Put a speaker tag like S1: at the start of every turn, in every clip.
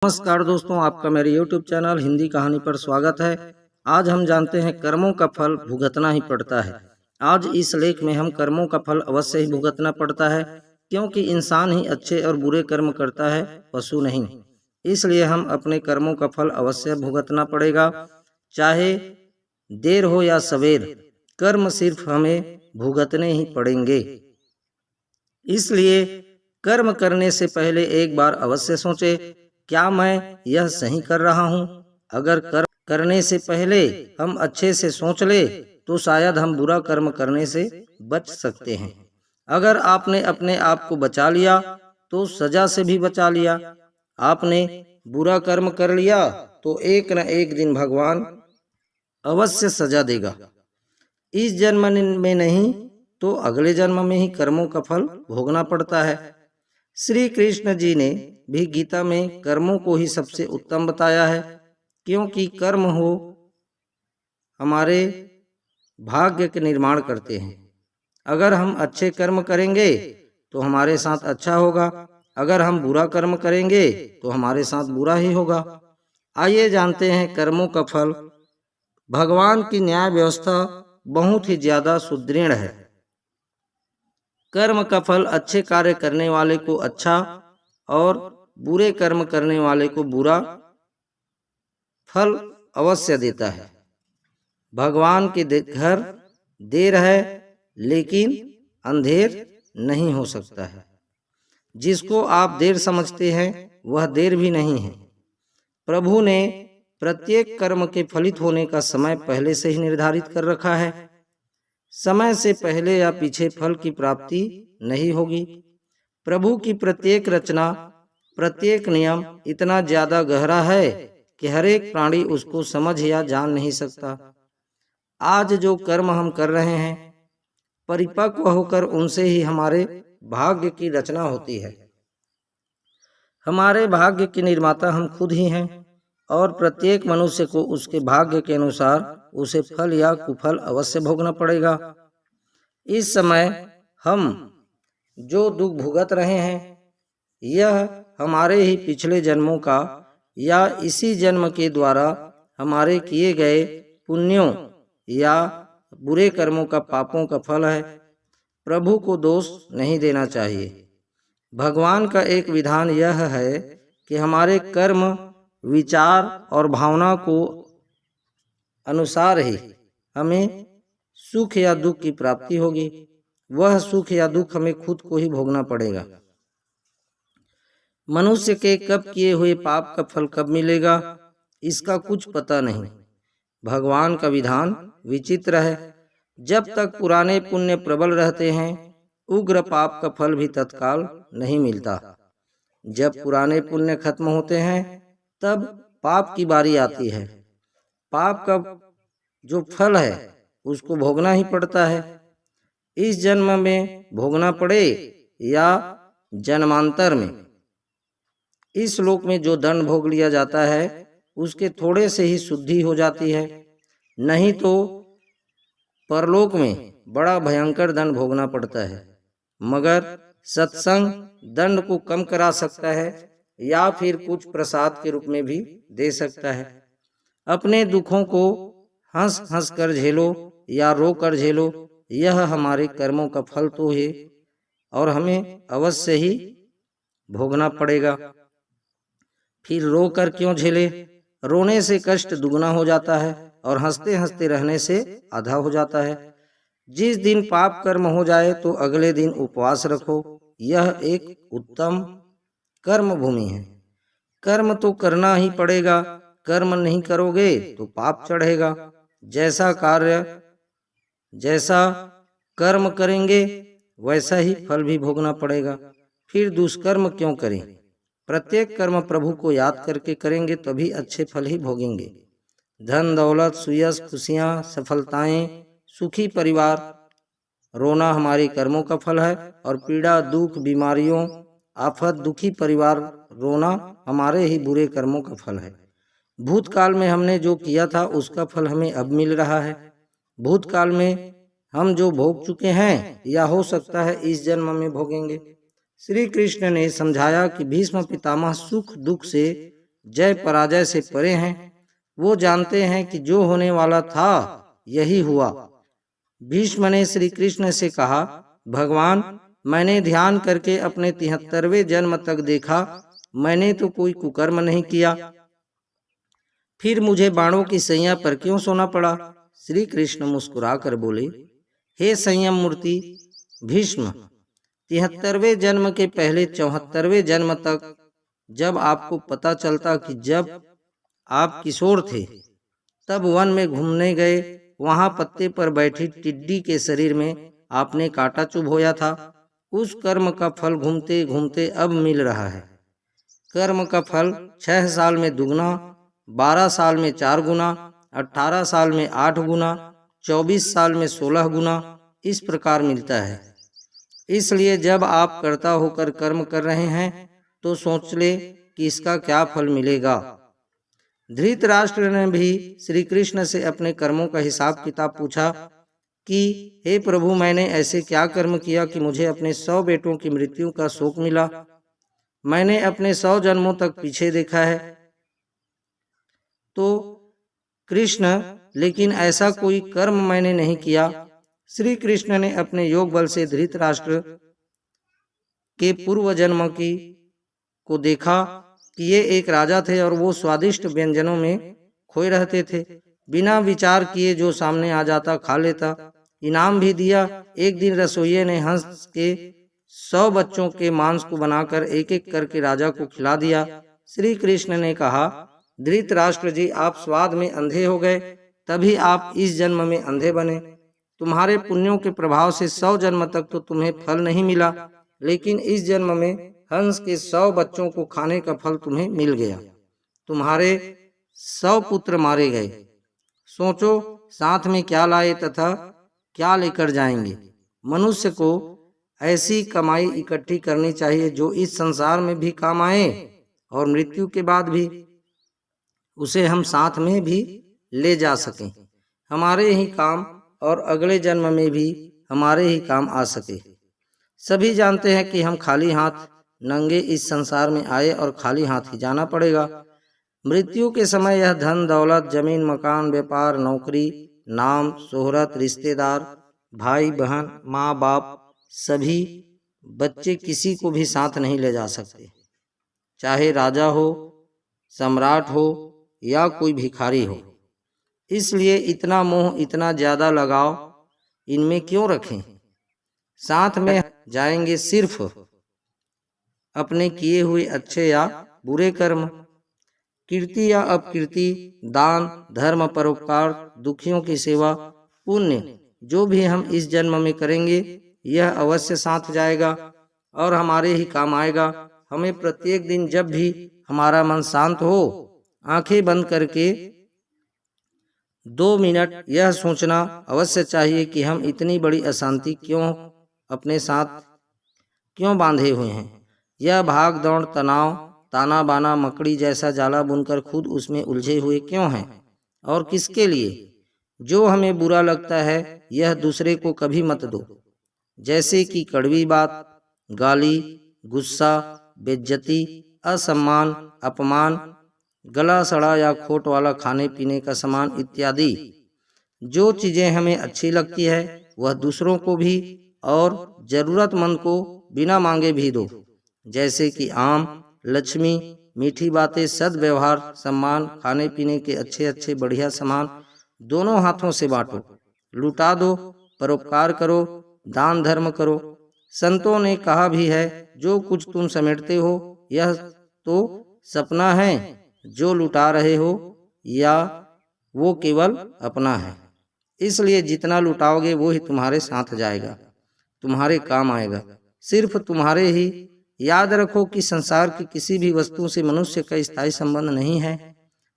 S1: नमस्कार दोस्तों, आपका मेरे YouTube चैनल हिंदी कहानी पर स्वागत है। आज हम जानते हैं कर्मों का फल भुगतना ही पड़ता है। आज इस लेख में हम कर्मों का फल अवश्य ही भुगतना पड़ता है, क्योंकि इंसान ही अच्छे और बुरे कर्म करता है, पशु नहीं। इसलिए हम अपने कर्मों का फल अवश्य भुगतना पड़ेगा, चाहे देर हो या सवेर। कर्म सिर्फ हमें भुगतने ही पड़ेंगे। इसलिए कर्म करने से पहले एक बार अवश्य सोचे, क्या मैं यह सही कर रहा हूँ? अगर कर्म करने से पहले हम अच्छे से सोच ले तो शायद हम बुरा कर्म करने से बच सकते हैं। अगर आपने अपने आप को बचा लिया तो सजा से भी बचा लिया। आपने बुरा कर्म कर लिया तो एक न एक दिन भगवान अवश्य सजा देगा। इस जन्म में नहीं तो अगले जन्म में ही कर्मों का फल भोगना पड़ता है। श्री कृष्ण जी ने भी गीता में कर्मों को ही सबसे उत्तम बताया है, क्योंकि कर्म हो हमारे भाग्य के निर्माण करते हैं। अगर हम अच्छे कर्म करेंगे तो हमारे साथ अच्छा होगा, अगर हम बुरा कर्म करेंगे तो हमारे साथ बुरा ही होगा। आइए जानते हैं कर्मों का फल। भगवान की न्याय व्यवस्था बहुत ही ज्यादा सुदृढ़ है। कर्म का फल अच्छे कार्य करने वाले को अच्छा और बुरे कर्म करने वाले को बुरा फल अवश्य देता है। भगवान के घर देर है लेकिन अंधेर नहीं हो सकता है। जिसको आप देर समझते हैं वह देर भी नहीं है। प्रभु ने प्रत्येक कर्म के फलित होने का समय पहले से ही निर्धारित कर रखा है। समय से पहले या पीछे फल की प्राप्ति नहीं होगी। प्रभु की प्रत्येक रचना, प्रत्येक नियम इतना ज्यादा गहरा है कि हर एक प्राणी उसको समझ या जान नहीं सकता। आज जो कर्म हम कर रहे हैं, परिपक्व होकर उनसे ही हमारे भाग्य की रचना होती है। हमारे भाग्य के निर्माता हम खुद ही हैं और प्रत्येक मनुष्य को उसके भाग्य के अनुसार उसे फल या कुफल अवश्य भोगना पड़ेगा। इस समय हम जो दुख भुगत रहे हैं, यह हमारे ही पिछले जन्मों का या इसी जन्म के द्वारा हमारे किए गए पुण्यों या बुरे कर्मों का, पापों का फल है। प्रभु को दोष नहीं देना चाहिए। भगवान का एक विधान यह है कि हमारे कर्म, विचार और भावना को अनुसार ही हमें सुख या दुख की प्राप्ति होगी। वह सुख या दुख हमें खुद को ही भोगना पड़ेगा। मनुष्य के कब किए हुए पाप का फल कब मिलेगा, इसका कुछ पता नहीं। भगवान का विधान विचित्र है। जब तक पुराने पुण्य प्रबल रहते हैं, उग्र पाप का फल भी तत्काल नहीं मिलता। जब पुराने पुण्य खत्म होते हैं, तब पाप की बारी आती है। पाप का जो फल है उसको भोगना ही पड़ता है। इस जन्म में भोगना पड़े या जन्मांतर में। इस लोक में जो दंड भोग लिया जाता है उसके थोड़े से ही शुद्धि हो जाती है, नहीं तो परलोक में बड़ा भयंकर दंड भोगना पड़ता है। मगर सत्संग दंड को कम करा सकता है या फिर कुछ प्रसाद के रूप में भी दे सकता है। अपने दुखों को हंस हंस कर झेलो या रो कर झेलो, यह हमारे कर्मों का फल तो है और हमें अवश्य ही भोगना पड़ेगा। फिर रो कर क्यों झेले? रोने से कष्ट दुगना हो जाता है और हंसते हंसते रहने से आधा हो जाता है। जिस दिन पाप कर्म हो जाए तो अगले दिन उपवास रखो। यह एक उत्तम कर्म भूमि है। कर्म तो करना ही पड़ेगा। कर्म नहीं करोगे तो पाप चढ़ेगा। जैसा कर्म करेंगे वैसा ही फल भी भोगना पड़ेगा। फिर दुष्कर्म क्यों करें? प्रत्येक कर्म प्रभु को याद करके करेंगे तभी अच्छे फल ही भोगेंगे। धन दौलत, सुयश, खुशियाँ, सफलताएं, सुखी परिवार, रोना हमारे कर्मों का फल है और पीड़ा, दुख, बीमारियों, आफत, दुखी परिवार रोना हमारे ही बुरे कर्मों का फल है। भूतकाल में हमने जो किया था उसका फल हमें अब मिल रहा है। भूतकाल में हम जो भोग चुके हैं या हो सकता है इस जन्म में भोगेंगे। श्री कृष्ण ने समझाया कि भीष्म पितामह सुख दुख से जय पराजय से परे हैं। वो जानते हैं कि जो होने वाला था यही हुआ। भीष्म ने श्री कृष्ण से कहा, भगवान, मैंने ध्यान करके अपने 73वें जन्म तक देखा, मैंने तो कोई कुकर्म नहीं किया, फिर मुझे बाणों की सैया पर क्यों सोना पड़ा? श्री कृष्ण मुस्कुराकर बोले, हे संयम मूर्ति भीष्म, 73वें जन्म के पहले 74वें जन्म तक जब आपको पता चलता कि जब आप किशोर थे तब वन में घूमने गए, वहां पत्ते पर बैठी टिड्डी के शरीर में आपने कांटा चुभोया था। उस कर्म का फल घूमते घूमते अब मिल रहा है। कर्म का फल 6 साल में दुगना, 12 साल में 4 गुना, 18 साल में 8 गुना, 24 साल में 16 गुना इस प्रकार मिलता है। इसलिए जब आप कर्ता होकर कर्म कर रहे हैं तो सोच ले कि इसका क्या फल मिलेगा। धृतराष्ट्र ने भी श्री कृष्ण से अपने कर्मों का हिसाब किताब पूछा कि हे प्रभु, मैंने ऐसे क्या कर्म किया कि मुझे अपने 100 बेटों की मृत्यु का शोक मिला? मैंने अपने 100 जन्मों तक पीछे देखा है तो कृष्ण, लेकिन ऐसा कोई कर्म मैंने नहीं किया। श्री कृष्ण ने अपने योग बल से धृतराष्ट्र के पूर्व जन्म को देखा कि ये एक राजा थे और वो स्वादिष्ट व्यंजनों में खोए रहते थे। बिना विचार किए जो सामने आ जाता खा लेता। इनाम भी दिया। एक दिन रसोइये ने हंस के 100 बच्चों के मांस को बनाकर एक एक करके राजा को खिला दिया। श्री कृष्ण ने कहा, धृतराष्ट्र जी, आप स्वाद में अंधे हो गए, तभी आप इस जन्म में अंधे बने। तुम्हारे पुण्यों के प्रभाव से 100 जन्म तक तो तुम्हें फल नहीं मिला, लेकिन इस जन्म में हंस के 100 बच्चों को खाने का फल तुम्हें मिल गया। तुम्हारे 100 पुत्र मारे गए। सोचो साथ में क्या लाए तथा क्या लेकर जाएंगे। मनुष्य को ऐसी कमाई इकट्ठी करनी चाहिए जो इस संसार में भी काम आए और मृत्यु के बाद भी उसे हम साथ में भी ले जा सकें, हमारे ही काम और अगले जन्म में भी हमारे ही काम आ सके। सभी जानते हैं कि हम खाली हाथ नंगे इस संसार में आए और खाली हाथ ही जाना पड़ेगा। मृत्यु के समय यह धन दौलत, जमीन मकान, व्यापार, नौकरी, नाम, शोहरत, रिश्तेदार, भाई बहन, माँ बाप, सभी बच्चे, किसी को भी साथ नहीं ले जा सकते, चाहे राजा हो, सम्राट हो या कोई भिखारी हो। इसलिए इतना मोह, इतना ज्यादा लगाव इनमें क्यों रखें? साथ में जाएंगे सिर्फ अपने किए हुए अच्छे या बुरे कर्म, कीर्ति या अपकीर्ति, दान धर्म, परोपकार, दुखियों की सेवा, पुण्य जो भी हम इस जन्म में करेंगे यह अवश्य साथ जाएगा और हमारे ही काम आएगा। हमें प्रत्येक दिन जब भी हमारा मन शांत हो, आंखें बंद करके 2 मिनट यह सोचना अवश्य चाहिए कि हम इतनी बड़ी अशांति क्यों अपने साथ क्यों बांधे हुए हैं। यह भाग दौड़, तनाव, ताना बाना, मकड़ी जैसा जाला बुनकर खुद उसमें उलझे हुए क्यों हैं और किसके लिए? जो हमें बुरा लगता है यह दूसरे को कभी मत दो, जैसे कि कड़वी बात, गाली, गुस्सा, बेइज्जती, असम्मान, अपमान, गला सड़ा या खोट वाला खाने पीने का सामान इत्यादि। जो चीजें हमें अच्छी लगती है वह दूसरों को भी और जरूरतमंद को बिना मांगे भी दो, जैसे कि आम, लक्ष्मी, मीठी बातें, सद्व्यवहार, सम्मान, खाने पीने के अच्छे अच्छे बढ़िया सामान दोनों हाथों से बांटो, लुटा दो, परोपकार करो, दान धर्म करो। संतों ने कहा भी है, जो कुछ तुम समेटते हो यह तो सपना है, जो लुटा रहे हो या वो केवल अपना है। इसलिए जितना लुटाओगे वो ही तुम्हारे साथ जाएगा, तुम्हारे काम आएगा, सिर्फ तुम्हारे ही। याद रखो कि संसार की किसी भी वस्तु से मनुष्य का स्थायी संबंध नहीं है।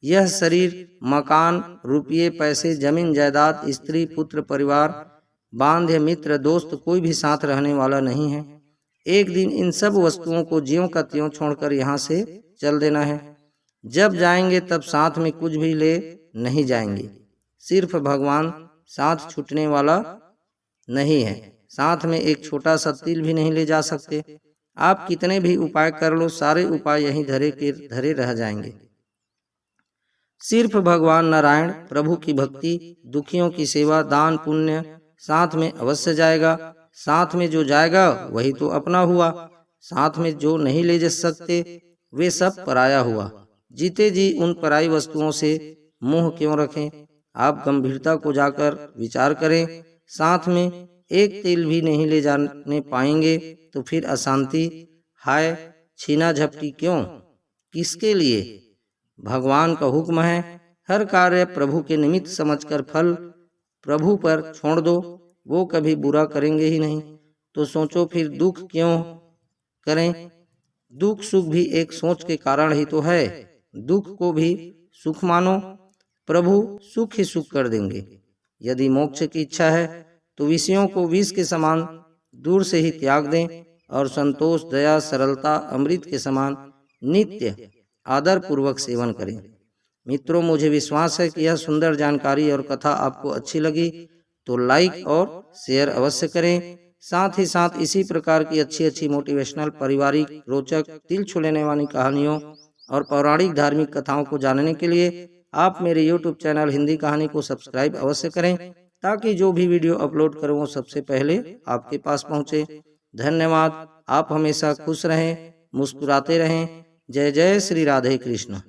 S1: यह शरीर, मकान, रुपये, पैसे, जमीन जायदाद, स्त्री, पुत्र, परिवार, बांध्य, मित्र, दोस्त कोई भी साथ रहने वाला नहीं है। एक दिन इन सब वस्तुओं को ज्यों का त्यों छोड़कर यहाँ से चल देना है। जब जाएंगे तब साथ में कुछ भी ले नहीं जाएंगे। सिर्फ भगवान साथ छूटने वाला नहीं है, साथ में एक छोटा सा तिल भी नहीं ले जा सकते। आप कितने भी उपाय कर लो, सारे उपाय यहीं धरे के धरे रह जाएंगे। सिर्फ भगवान नारायण प्रभु की भक्ति, दुखियों की सेवा, दान पुण्य साथ में अवश्य जाएगा। साथ में जो जाएगा वही तो अपना हुआ, साथ में जो नहीं ले जा सकते वे सब पराया हुआ। जीते जी उन पराई वस्तुओं से मोह क्यों रखें। आप गंभीरता को जाकर विचार करें। साथ में एक तिल भी नहीं ले जाने पाएंगे तो फिर अशांति, हाय छीना झपटी क्यों, किसके लिए। भगवान का हुक्म है, हर कार्य प्रभु के निमित्त समझकर फल प्रभु पर छोड़ दो, वो कभी बुरा करेंगे ही नहीं। तो सोचो फिर दुख क्यों करें। दुख सुख भी एक सोच के कारण ही तो है। दुख को भी सुख मानो, प्रभु सुख ही सुख कर देंगे। यदि मोक्ष की इच्छा है तो विषयों को विष के समान दूर से ही त्याग दें और संतोष, दया, सरलता अमृत के समान नित्य आदर पूर्वक सेवन करें। मित्रों, मुझे विश्वास है कि यह सुंदर जानकारी और कथा आपको अच्छी लगी तो लाइक और शेयर अवश्य करें। साथ ही साथ इसी प्रकार की अच्छी अच्छी मोटिवेशनल, पारिवारिक, रोचक, दिल छू लेने वाली कहानियों और पौराणिक धार्मिक कथाओं को जानने के लिए आप मेरे YouTube चैनल हिंदी कहानी को सब्सक्राइब अवश्य करें, ताकि जो भी वीडियो अपलोड करूं वो सबसे पहले आपके पास पहुंचे। धन्यवाद। आप हमेशा खुश रहें, मुस्कुराते रहें। जय जय श्री राधे कृष्ण।